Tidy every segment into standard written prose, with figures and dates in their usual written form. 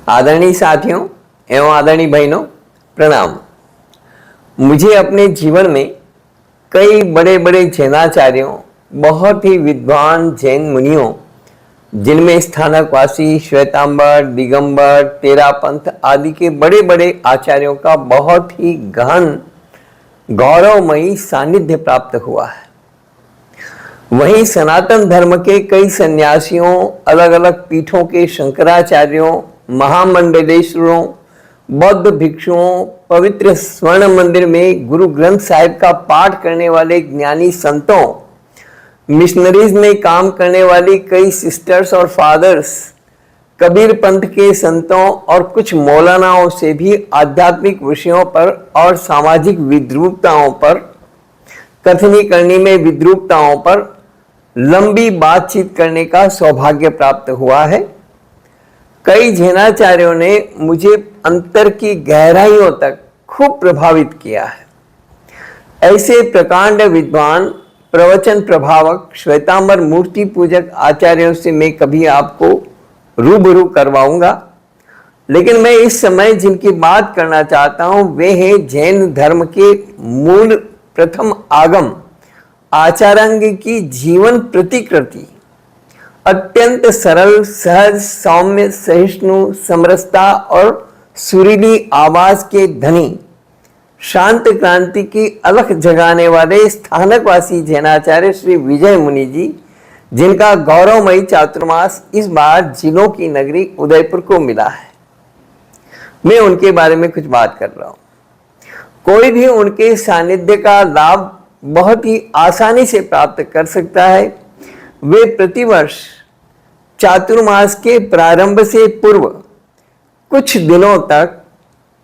आदरणीय साथियों एवं आदरणीय बहनों, प्रणाम। मुझे अपने जीवन में कई बड़े बड़े जैनाचार्यों, बहुत ही विद्वान जैन मुनियों, जिनमें स्थानकवासी, श्वेतांबर, दिगंबर, तेरापंथ आदि के बड़े बड़े आचार्यों का बहुत ही गहन गौरवमयी सानिध्य प्राप्त हुआ है। वहीं सनातन धर्म के कई सन्यासियों, अलग अलग पीठों के शंकराचार्यों, महामंडलेश्वरों, बौद्ध भिक्षुओं, पवित्र स्वर्ण मंदिर में गुरु ग्रंथ साहिब का पाठ करने वाले ज्ञानी संतों, मिशनरीज में काम करने वाली कई सिस्टर्स और फादर्स, कबीर पंथ के संतों और कुछ मौलानाओं से भी आध्यात्मिक विषयों पर और सामाजिक विद्रूपताओं पर, कथनी करनी में विद्रूपताओं पर लंबी बातचीत करने का सौभाग्य प्राप्त हुआ है। कई जैनाचार्यों ने मुझे अंतर की गहराइयों तक खूब प्रभावित किया है। ऐसे प्रकांड विद्वान, प्रवचन प्रभावक, श्वेतांबर मूर्ति पूजक आचार्यों से मैं कभी आपको रूबरू करवाऊंगा, लेकिन मैं इस समय जिनकी बात करना चाहता हूं वे हैं जैन धर्म के मूल प्रथम आगम आचार्यांग की जीवन प्रतिकृति। अत्यंत सरल, सहज, सौम्य, सहिष्णु, समरसता और सुरीली आवाज के धनी, शांत क्रांति की अलख जगाने वाले स्थानकवासी जैनाचार्य श्री विजय मुनि जी, जिनका गौरवमयी चातुर्मास इस बार जिलों की नगरी उदयपुर को मिला है। मैं उनके बारे में कुछ बात कर रहा हूं। कोई भी उनके सानिध्य का लाभ बहुत ही आसानी से प्राप्त कर सकता है। वे प्रतिवर्ष चातुर्मास के प्रारंभ से पूर्व कुछ दिनों तक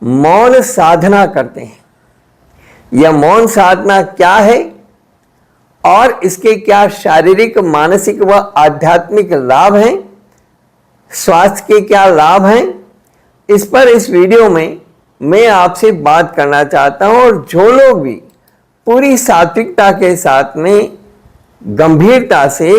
मौन साधना करते हैं। यह मौन साधना क्या है और इसके क्या शारीरिक, मानसिक व आध्यात्मिक लाभ हैं, स्वास्थ्य के क्या लाभ हैं, इस पर इस वीडियो में मैं आपसे बात करना चाहता हूं। और जो लोग भी पूरी सात्विकता के साथ में गंभीरता से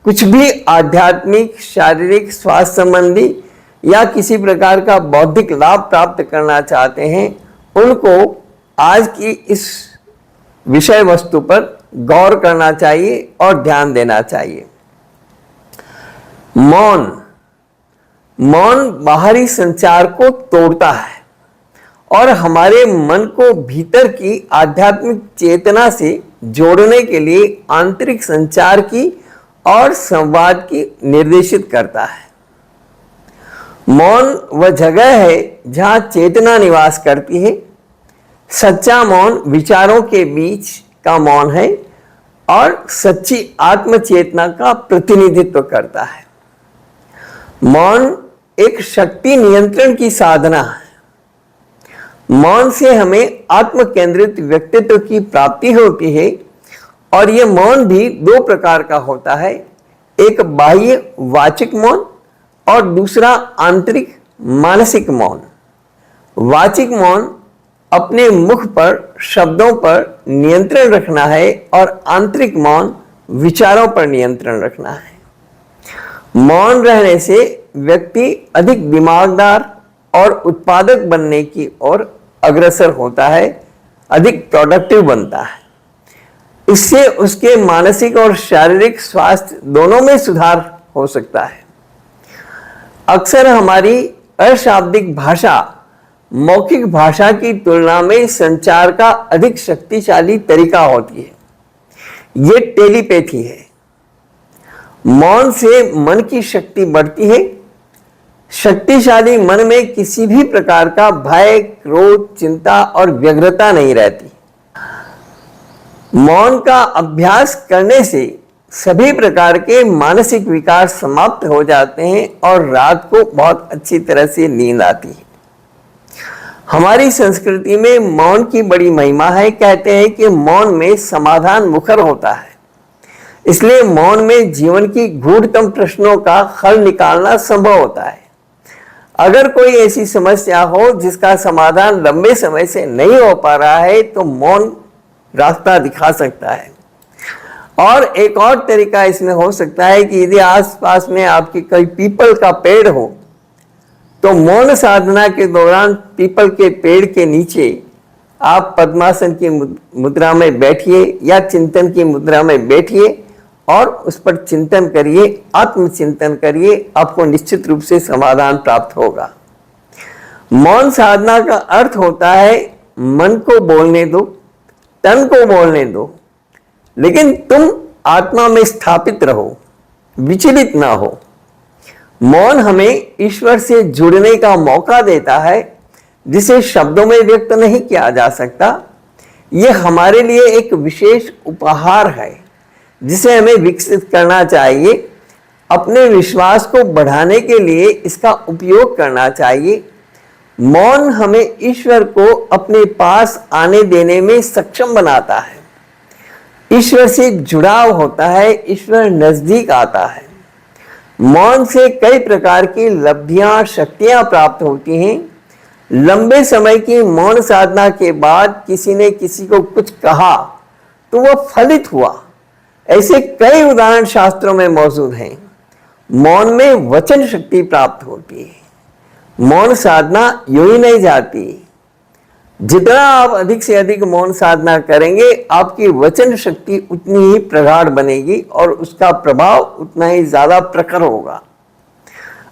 कुछ भी आध्यात्मिक, शारीरिक, स्वास्थ्य संबंधी या किसी प्रकार का बौद्धिक लाभ प्राप्त करना चाहते हैं, उनको आज की इस विषय वस्तु पर गौर करना चाहिए और ध्यान देना चाहिए। मौन बाहरी संचार को तोड़ता है और हमारे मन को भीतर की आध्यात्मिक चेतना से जोड़ने के लिए आंतरिक संचार की और संवाद की निर्देशित करता है। मौन वह जगह है जहां चेतना निवास करती है। सच्चा मौन विचारों के बीच का मौन है और सच्ची आत्मचेतना का प्रतिनिधित्व करता है। मौन एक शक्ति नियंत्रण की साधना है। मौन से हमें आत्म केंद्रित व्यक्तित्व की प्राप्ति होती है और यह मौन भी दो प्रकार का होता है, एक बाह्य वाचिक मौन और दूसरा आंतरिक मानसिक मौन। वाचिक मौन अपने मुख पर, शब्दों पर नियंत्रण रखना है और आंतरिक मौन विचारों पर नियंत्रण रखना है। मौन रहने से व्यक्ति अधिक दिमागदार और उत्पादक बनने की ओर अग्रसर होता है, अधिक प्रोडक्टिव बनता है। इससे उसके मानसिक और शारीरिक स्वास्थ्य दोनों में सुधार हो सकता है। अक्सर हमारी अशाब्दिक भाषा मौखिक भाषा की तुलना में संचार का अधिक शक्तिशाली तरीका होती है। ये टेलीपैथी है। मौन से मन की शक्ति बढ़ती है। शक्तिशाली मन में किसी भी प्रकार का भय, क्रोध, चिंता और व्यग्रता नहीं रहती। मौन का अभ्यास करने से सभी प्रकार के मानसिक विकार समाप्त हो जाते हैं और रात को बहुत अच्छी तरह से नींद आती है। हमारी संस्कृति में मौन की बड़ी महिमा है। कहते हैं कि मौन में समाधान मुखर होता है, इसलिए मौन में जीवन की गूढ़तम प्रश्नों का हल निकालना संभव होता है। अगर कोई ऐसी समस्या हो जिसका समाधान लंबे समय से नहीं हो पा रहा है तो मौन रास्ता दिखा सकता है। और एक और तरीका इसमें हो सकता है कि यदि आसपास में आपकी कोई पीपल का पेड़ हो तो मौन साधना के दौरान पीपल के पेड़ के नीचे आप पद्मासन की मुद्रा में बैठिए या चिंतन की मुद्रा में बैठिए और उस पर चिंतन करिए, आत्मचिंतन करिए, आपको निश्चित रूप से समाधान प्राप्त होगा। मौन साधना का अर्थ होता है मन को बोलने दो, तन को बोलने दो, लेकिन तुम आत्मा में स्थापित रहो, विचलित ना हो। मौन हमें ईश्वर से जुड़ने का मौका देता है जिसे शब्दों में व्यक्त नहीं किया जा सकता। यह हमारे लिए एक विशेष उपहार है जिसे हमें विकसित करना चाहिए। अपने विश्वास को बढ़ाने के लिए इसका उपयोग करना चाहिए। मौन हमें ईश्वर को अपने पास आने देने में सक्षम बनाता है। ईश्वर से जुड़ाव होता है, ईश्वर नजदीक आता है। मौन से कई प्रकार की लब्धियां, शक्तियां प्राप्त होती हैं। लंबे समय की मौन साधना के बाद किसी ने किसी को कुछ कहा तो वह फलित हुआ। ऐसे कई उदाहरण शास्त्रों में मौजूद हैं। मौन में वचन शक्ति प्राप्त होती है। मौन साधना यूं ही नहीं जाती। जितना आप अधिक से अधिक मौन साधना करेंगे, आपकी वचन शक्ति उतनी ही प्रगाढ़ बनेगी और उसका प्रभाव उतना ही ज्यादा प्रखर होगा।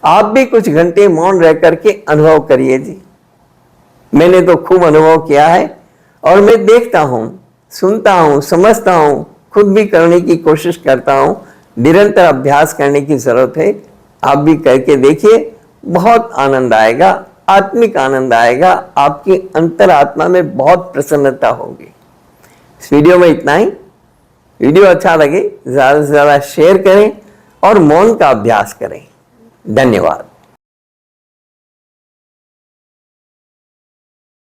आप भी कुछ घंटे मौन रह करके अनुभव करिए जी। मैंने तो खूब अनुभव किया है और मैं देखता हूं, सुनता हूं, समझता हूं, खुद भी करने की कोशिश करता हूं। निरंतर अभ्यास करने की जरूरत है। आप भी करके देखिए, बहुत आनंद आएगा, आत्मिक आनंद आएगा। आपकी अंतरात्मा में बहुत प्रसन्नता होगी। इस वीडियो में इतना ही। वीडियो अच्छा लगे ज्यादा से ज्यादा शेयर करें और मौन का अभ्यास करें। धन्यवाद।